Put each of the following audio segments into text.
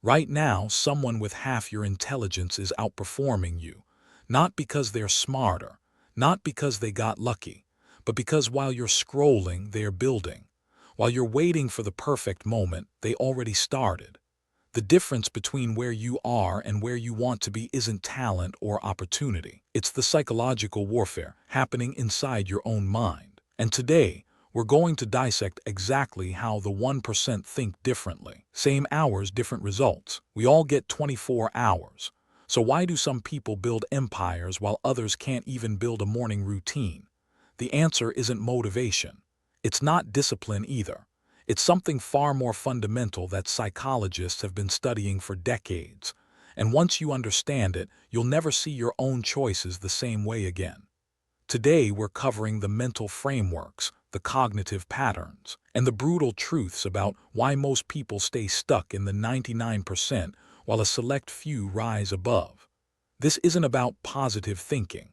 Right now, someone with half your intelligence is outperforming you, not because they're smarter, not because they got lucky, but because while you're scrolling, they're building. While you're waiting for the perfect moment, they already started. The difference between where you are and where you want to be isn't talent or opportunity. It's the psychological warfare happening inside your own mind. And today, we're going to dissect exactly how the 1% think differently. Same hours, different results. We all get 24 hours. So why do some people build empires while others can't even build a morning routine? The answer isn't motivation. It's not discipline either. It's something far more fundamental that psychologists have been studying for decades. And once you understand it, you'll never see your own choices the same way again. Today, we're covering the mental frameworks, the cognitive patterns, and the brutal truths about why most people stay stuck in the 99% while a select few rise above. This isn't about positive thinking.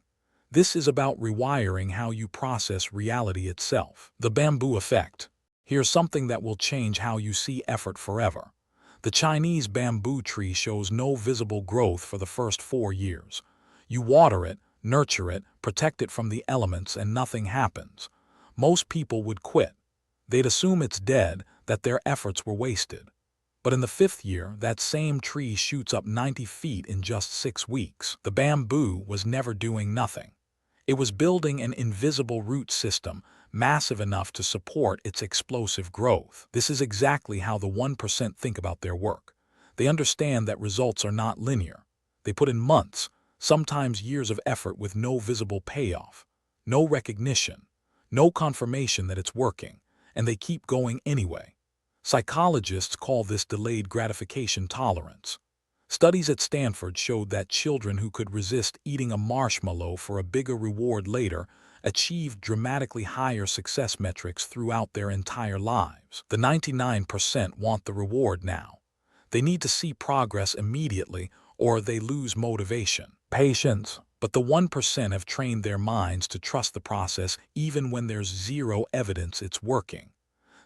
This is about rewiring how you process reality itself. The bamboo effect. Here's something that will change how you see effort forever. The Chinese bamboo tree shows no visible growth for the first 4 years. You water it, nurture it, protect it from the elements, and nothing happens. Most people would quit. They'd assume it's dead, that their efforts were wasted. But in the 5th year, that same tree shoots up 90 feet in just 6 weeks. The bamboo was never doing nothing. It was building an invisible root system, massive enough to support its explosive growth. This is exactly how the 1% think about their work. They understand that results are not linear. They put in months, sometimes years of effort with no visible payoff, no recognition, no confirmation that it's working, and they keep going anyway. Psychologists call this delayed gratification tolerance. Studies at Stanford showed that children who could resist eating a marshmallow for a bigger reward later achieved dramatically higher success metrics throughout their entire lives. The 99% want the reward now. They need to see progress immediately or they lose motivation. Patience. But the 1% have trained their minds to trust the process even when there's zero evidence it's working.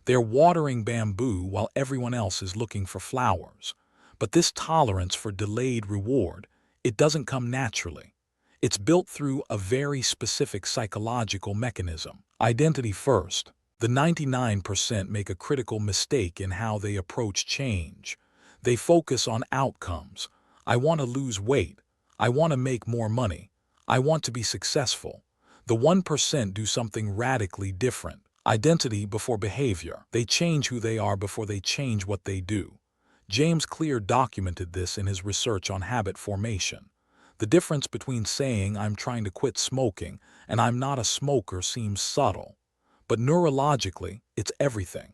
They're watering bamboo while everyone else is looking for flowers. But this tolerance for delayed reward, it doesn't come naturally. It's built through a very specific psychological mechanism. Identity first. The 99% make a critical mistake in how they approach change. They focus on outcomes. I want to lose weight. I want to make more money. I want to be successful. The 1% do something radically different. Identity before behavior. They change who they are before they change what they do. James Clear documented this in his research on habit formation. The difference between saying I'm trying to quit smoking and I'm not a smoker seems subtle. But neurologically, it's everything.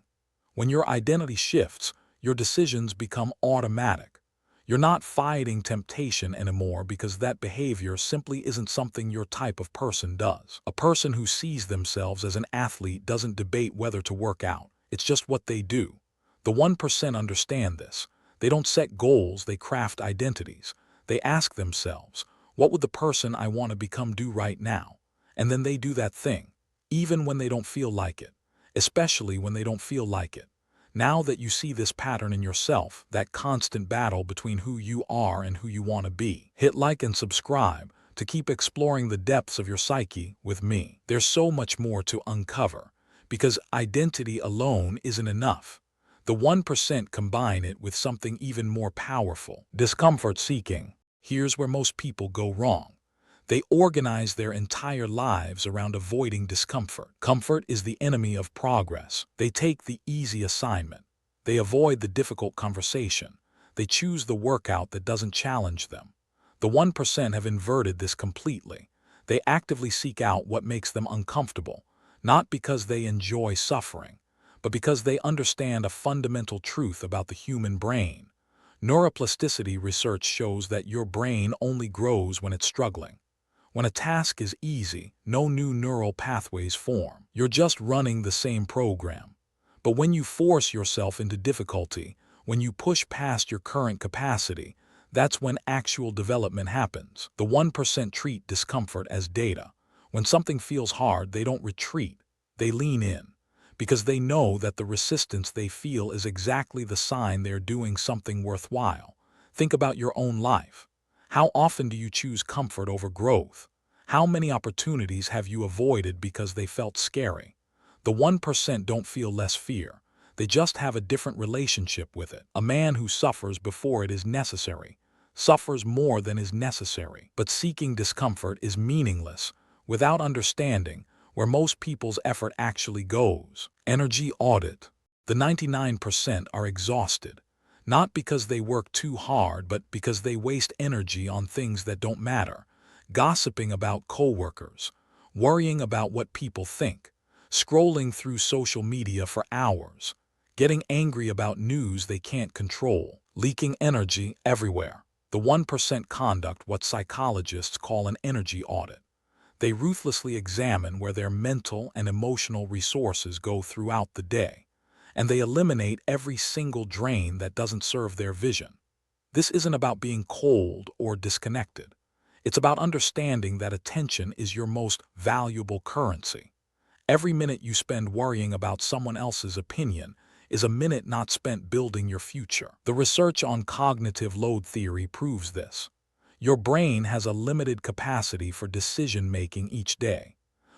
When your identity shifts, your decisions become automatic. You're not fighting temptation anymore because that behavior simply isn't something your type of person does. A person who sees themselves as an athlete doesn't debate whether to work out. It's just what they do. The 1% understand this. They don't set goals, they craft identities. They ask themselves, what would the person I want to become do right now? And then they do that thing, even when they don't feel like it, especially when they don't feel like it. Now that you see this pattern in yourself, that constant battle between who you are and who you want to be, hit like and subscribe to keep exploring the depths of your psyche with me. There's so much more to uncover, because identity alone isn't enough. The 1% combine it with something even more powerful, discomfort seeking. Here's where most people go wrong. They organize their entire lives around avoiding discomfort. Comfort is the enemy of progress. They take the easy assignment. They avoid the difficult conversation. They choose the workout that doesn't challenge them. The 1% have inverted this completely. They actively seek out what makes them uncomfortable, not because they enjoy suffering, but because they understand a fundamental truth about the human brain. Neuroplasticity research shows that your brain only grows when it's struggling. When a task is easy, no new neural pathways form. You're just running the same program. But when you force yourself into difficulty, when you push past your current capacity, that's when actual development happens. The 1% treat discomfort as data. When something feels hard, they don't retreat. They lean in. because they know that the resistance they feel is exactly the sign they're doing something worthwhile. Think about your own life. How often do you choose comfort over growth? How many opportunities have you avoided because they felt scary? The 1% don't feel less fear. They just have a different relationship with it. A man who suffers before it is necessary suffers more than is necessary. But seeking discomfort is meaningless without understanding where most people's effort actually goes. Energy audit. The 99% are exhausted, not because they work too hard, but because they waste energy on things that don't matter. Gossiping about coworkers, worrying about what people think, scrolling through social media for hours, getting angry about news they can't control, leaking energy everywhere. The 1% conduct what psychologists call an energy audit. They ruthlessly examine where their mental and emotional resources go throughout the day, and they eliminate every single drain that doesn't serve their vision. This isn't about being cold or disconnected. It's about understanding that attention is your most valuable currency. Every minute you spend worrying about someone else's opinion is a minute not spent building your future. The research on cognitive load theory proves this. Your brain has a limited capacity for decision-making each day.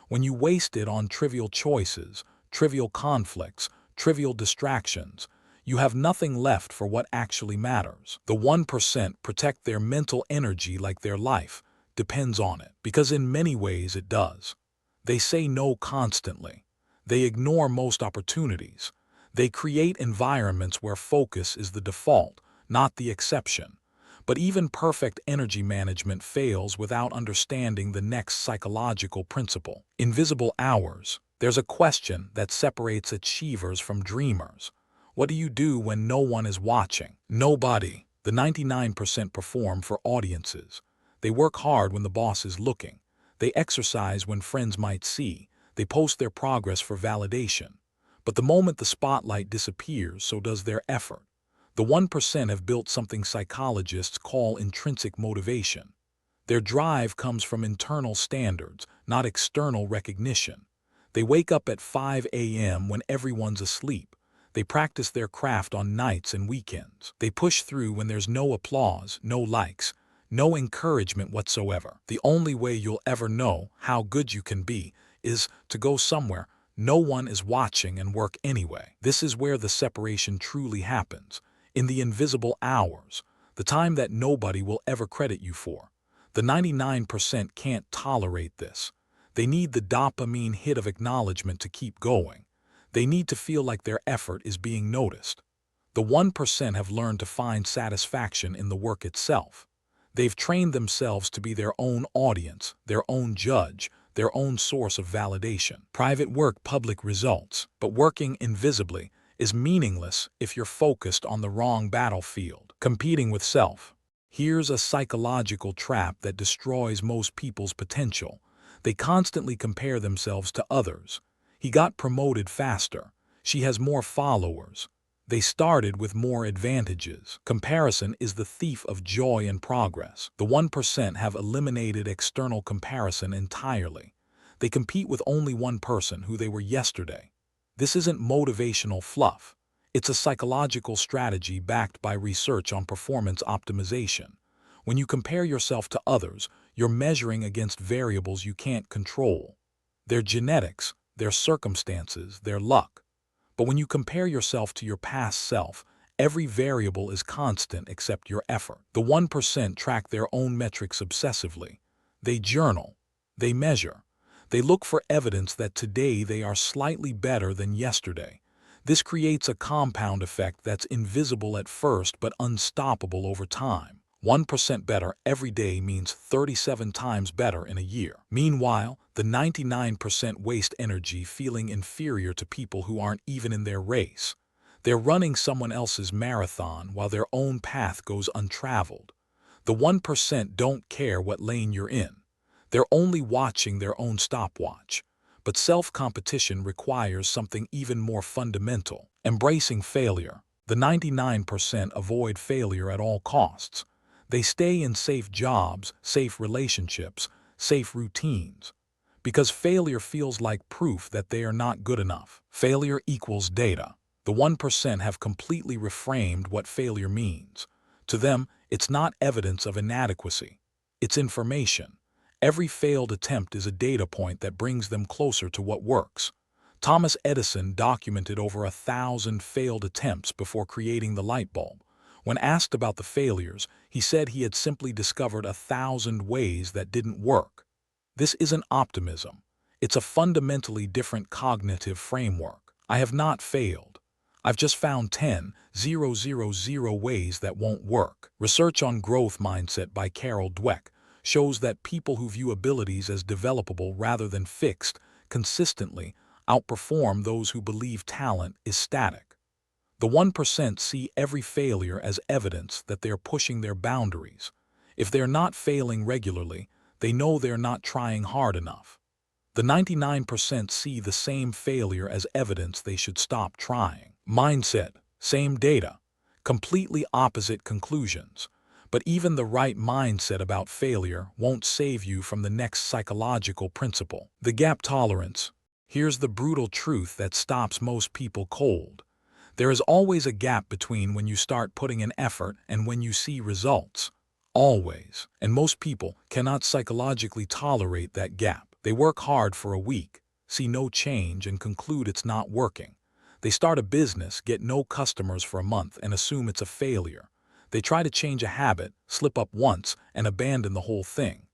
When you waste it on trivial choices, trivial conflicts, trivial distractions, you have nothing left for what actually matters. The 1% protect their mental energy like their life depends on it, because in many ways it does. They say no constantly. They ignore most opportunities. They create environments where focus is the default, not the exception. But even perfect energy management fails without understanding the next psychological principle. Invisible hours. There's a question that separates achievers from dreamers. What do you do when no one is watching? Nobody. The 99% perform for audiences. They work hard when the boss is looking. They exercise when friends might see. They post their progress for validation. But the moment the spotlight disappears, so does their effort. The 1% have built something psychologists call intrinsic motivation. Their drive comes from internal standards, not external recognition. They wake up at 5 a.m. when everyone's asleep. They practice their craft on nights and weekends. They push through when there's no applause, no likes, no encouragement whatsoever. The only way you'll ever know how good you can be is to go somewhere no one is watching and work anyway. This is where the separation truly happens, in the invisible hours, the time that nobody will ever credit you for. The 99% can't tolerate this. They need the dopamine hit of acknowledgement to keep going. They need to feel like their effort is being noticed. The 1% have learned to find satisfaction in the work itself. They've trained themselves to be their own audience, their own judge, their own source of validation. Private work, public results. But working invisibly is meaningless if you're focused on the wrong battlefield. Competing with self. Here's a psychological trap that destroys most people's potential. They constantly compare themselves to others. He got promoted faster. She has more followers. They started with more advantages. Comparison is the thief of joy and progress. The 1% have eliminated external comparison entirely. They compete with only one person who they were yesterday. This isn't motivational fluff. It's a psychological strategy backed by research on performance optimization. When you compare yourself to others, you're measuring against variables you can't control. Their genetics, their circumstances, their luck. But when you compare yourself to your past self, every variable is constant except your effort. The 1% track their own metrics obsessively. They journal. They measure. They look for evidence that today they are slightly better than yesterday. This creates a compound effect that's invisible at first but unstoppable over time. 1% better every day means 37 times better in a year. Meanwhile, the 99% waste energy feeling inferior to people who aren't even in their race. They're running someone else's marathon while their own path goes untraveled. The 1% don't care what lane you're in. They're only watching their own stopwatch. But self-competition requires something even more fundamental. Embracing failure. The 99% avoid failure at all costs. They stay in safe jobs, safe relationships, safe routines. Because failure feels like proof that they are not good enough. Failure equals data. The 1% have completely reframed what failure means. To them, it's not evidence of inadequacy. It's information. Every failed attempt is a data point that brings them closer to what works. Thomas Edison documented over 1,000 failed attempts before creating the light bulb. When asked about the failures, he said he had simply discovered 1,000 ways that didn't work. This isn't optimism. It's a fundamentally different cognitive framework. I have not failed. I've just found 10,000 ways that won't work. Research on growth mindset by Carol Dweck shows that people who view abilities as developable rather than fixed consistently outperform those who believe talent is static. The 1% see every failure as evidence that they're pushing their boundaries. If they're not failing regularly, they know they're not trying hard enough. The 99% see the same failure as evidence they should stop trying. Mindset, same data, completely opposite conclusions. But even the right mindset about failure won't save you from the next psychological principle. The gap tolerance. Here's the brutal truth that stops most people cold. There is always a gap between when you start putting in effort and when you see results. Always. And most people cannot psychologically tolerate that gap. They work hard for a week, see no change, and conclude it's not working. They start a business, get no customers for a month, and assume it's a failure. They try to change a habit, slip up once, and abandon the whole thing.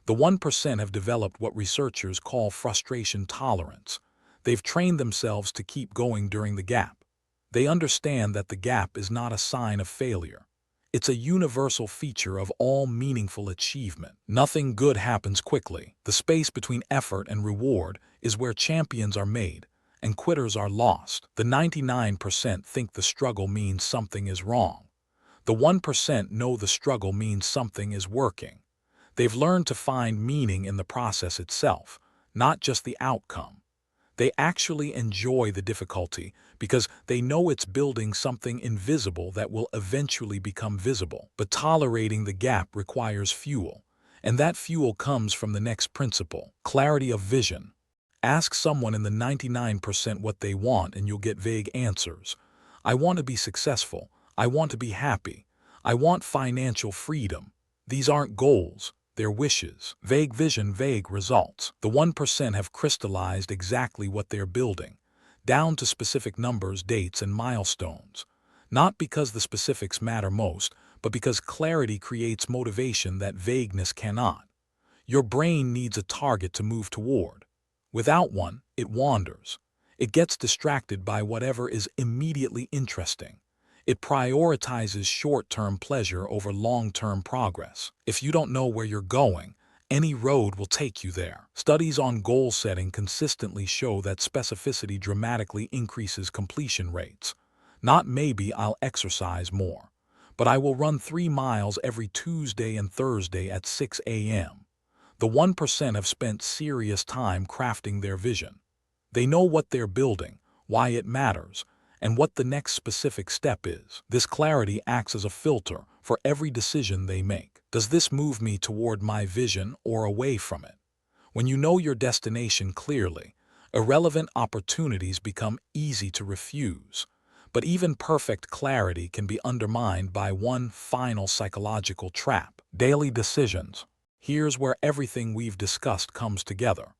The 1% have developed what researchers call frustration tolerance. They've trained themselves to keep going during the gap. They understand that the gap is not a sign of failure. It's a universal feature of all meaningful achievement. Nothing good happens quickly. The space between effort and reward is where champions are made and quitters are lost. The 99% think the struggle means something is wrong. The 1% know the struggle means something is working. They've learned to find meaning in the process itself, not just the outcome. They actually enjoy the difficulty because they know it's building something invisible that will eventually become visible. But tolerating the gap requires fuel, and that fuel comes from the next principle: clarity of vision. Ask someone in the 99% what they want and you'll get vague answers. I want to be successful. I want to be happy. I want financial freedom. These aren't goals. Their wishes. Vague vision, vague results. The 1% have crystallized exactly what they're building, down to specific numbers, dates, and milestones. Not because the specifics matter most, but because clarity creates motivation that vagueness cannot. Your brain needs a target to move toward. Without one, it wanders. It gets distracted by whatever is immediately interesting. It prioritizes short-term pleasure over long-term progress. If you don't know where you're going, any road will take you there. Studies on goal setting consistently show that specificity dramatically increases completion rates. Not maybe I'll exercise more, but I will run 3 miles every Tuesday and Thursday at 6 a.m. The 1% have spent serious time crafting their vision. They know what they're building, why it matters, and what the next specific step is. This clarity acts as a filter for every decision they make. Does this move me toward my vision or away from it? When you know your destination clearly, irrelevant opportunities become easy to refuse. But even perfect clarity can be undermined by one final psychological trap: daily decisions. Here's where everything we've discussed comes together.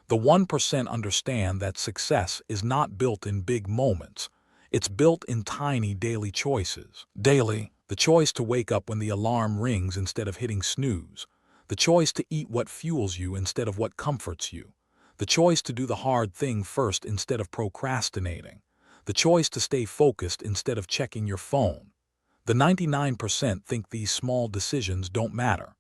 The 1% understand that success is not built in big moments. It's built in tiny daily choices. Daily, the choice to wake up when the alarm rings instead of hitting snooze. The choice to eat what fuels you instead of what comforts you. The choice to do the hard thing first instead of procrastinating. The choice to stay focused instead of checking your phone. The 99% think these small decisions don't matter.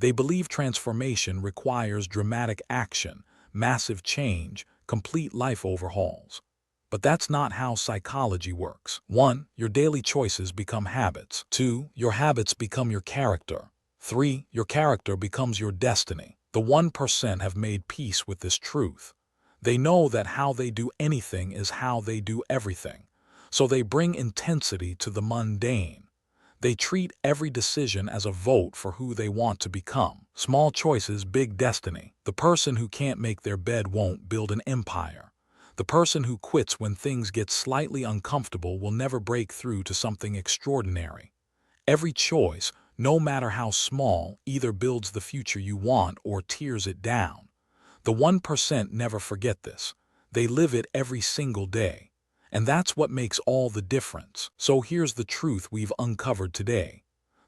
They believe transformation requires dramatic action, massive change, complete life overhauls. But that's not how psychology works. 1. Your daily choices become habits. 2. Your habits become your character. 3. Your character becomes your destiny. The 1% have made peace with this truth. They know that how they do anything is how they do everything. So they bring intensity to the mundane. They treat every decision as a vote for who they want to become. Small choices, big destiny. The person who can't make their bed won't build an empire. The person who quits when things get slightly uncomfortable will never break through to something extraordinary. Every choice, no matter how small, either builds the future you want or tears it down. The 1% never forget this. They live it every single day. And that's what makes all the difference. So here's the truth we've uncovered today.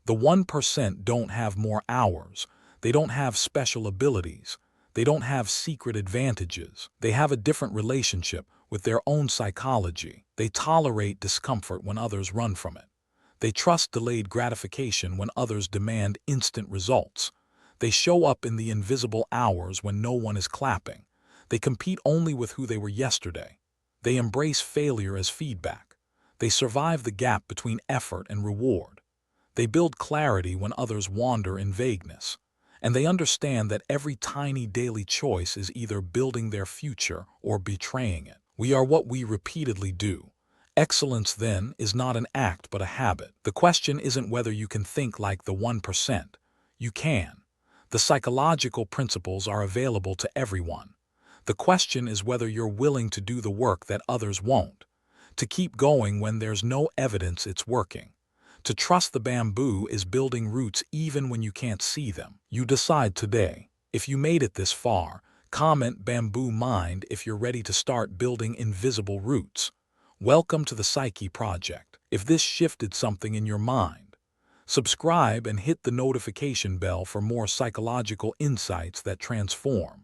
The 1% don't have more hours. They don't have special abilities. They don't have secret advantages. They have a different relationship with their own psychology. They tolerate discomfort when others run from it. They trust delayed gratification when others demand instant results. They show up in the invisible hours when no one is clapping. They compete only with who they were yesterday. They embrace failure as feedback. They survive the gap between effort and reward. They build clarity when others wander in vagueness. And they understand that every tiny daily choice is either building their future or betraying it. We are what we repeatedly do. Excellence, then, is not an act but a habit. The question isn't whether you can think like the 1%. You can. The psychological principles are available to everyone. The question is whether you're willing to do the work that others won't, to keep going when there's no evidence it's working, to trust the bamboo is building roots even when you can't see them. You decide today. If you made it this far, comment "Bamboo Mind" if you're ready to start building invisible roots. Welcome to the Psyche Project. If this shifted something in your mind, subscribe and hit the notification bell for more psychological insights that transform.